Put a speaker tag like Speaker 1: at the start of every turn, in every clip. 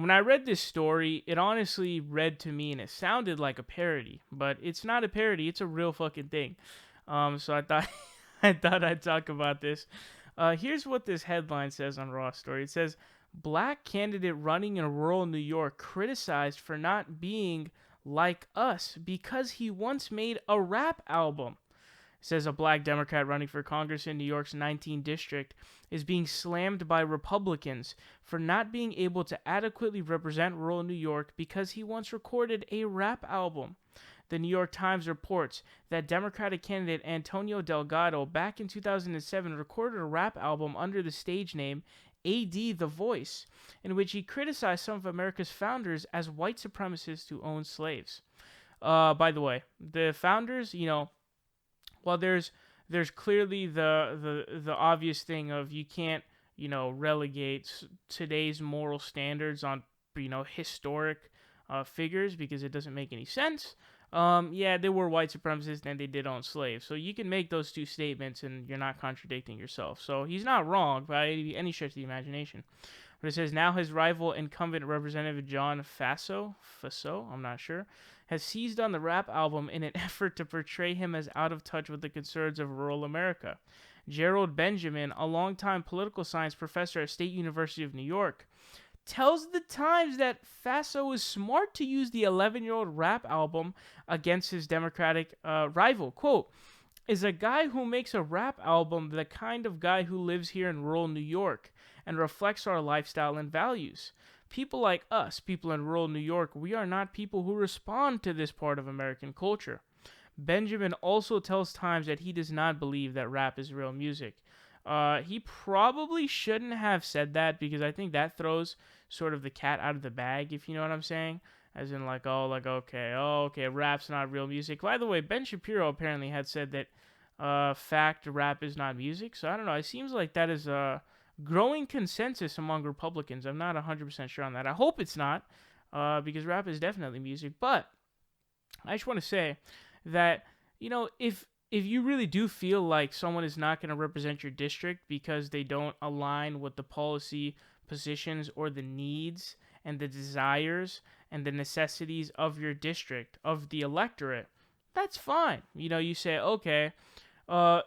Speaker 1: when I read this story, it honestly read to me and it sounded like a parody, but it's not a parody. It's a real fucking thing. So I thought I thought I'd talk about this. Here's what this headline says on Raw Story. It says, "Black candidate running in rural New York criticized for not being like us because he once made a rap album." Says a black Democrat running for Congress in New York's 19th district is being slammed by Republicans for not being able to adequately represent rural New York because he once recorded a rap album. The New York Times reports that Democratic candidate Antonio Delgado back in 2007 recorded a rap album under the stage name A.D. The Voice, in which he criticized some of America's founders as white supremacists who owned slaves. By the way, the founders, well, there's clearly the obvious thing of you can't relegate today's moral standards on historic figures because it doesn't make any sense. Yeah, they were white supremacists and they did own slaves, so you can make those two statements and you're not contradicting yourself. So he's not wrong by any stretch of the imagination. But it says now his rival incumbent representative John Faso, I'm not sure, has seized on the rap album in an effort to portray him as out of touch with the concerns of rural America. Gerald Benjamin, a longtime political science professor at State University of New York, tells the Times that Faso is smart to use the 11-year-old rap album against his Democratic rival. Quote, "Is a guy who makes a rap album the kind of guy who lives here in rural New York and reflects our lifestyle and values? People like us, people in rural New York, we are not people who respond to this part of American culture." Benjamin also tells Times that he does not believe that rap is real music. He probably shouldn't have said that because I think that throws sort of the cat out of the bag, if you know what I'm saying. As in, okay, rap's not real music. By the way, Ben Shapiro apparently had said that fact rap is not music. So I don't know. It seems like that is a growing consensus among Republicans. I'm not 100% sure on that. I hope it's not, because rap is definitely music. But I just want to say that, if you really do feel like someone is not going to represent your district because they don't align with the policy positions or the needs and the desires and the necessities of your district, of the electorate, that's fine. You say, okay,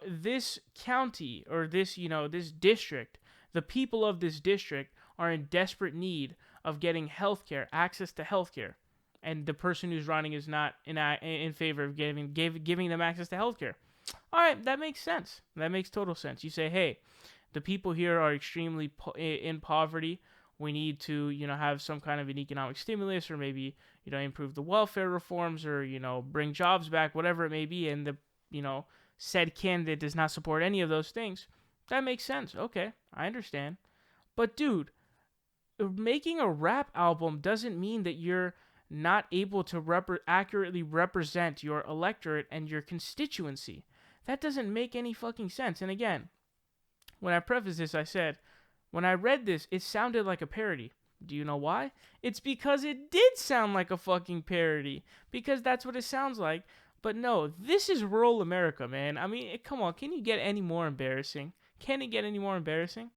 Speaker 1: this county or this district, the people of this district are in desperate need of getting healthcare, access to healthcare, and the person who's running is not in favor of giving them access to healthcare. All right, that makes sense. That makes total sense. You say, hey, the people here are extremely in poverty. We need to, have some kind of an economic stimulus, or maybe, improve the welfare reforms, or bring jobs back, whatever it may be. And the, said candidate does not support any of those things. That makes sense. Okay, I understand. But dude, making a rap album doesn't mean that you're not able to accurately represent your electorate and your constituency. That doesn't make any fucking sense. And again, when I prefaced this, I said, when I read this, it sounded like a parody. Do you know why? It's because it did sound like a fucking parody. Because that's what it sounds like. But no, this is rural America, man. I mean, come on. Can you get any more embarrassing? Can it get any more embarrassing?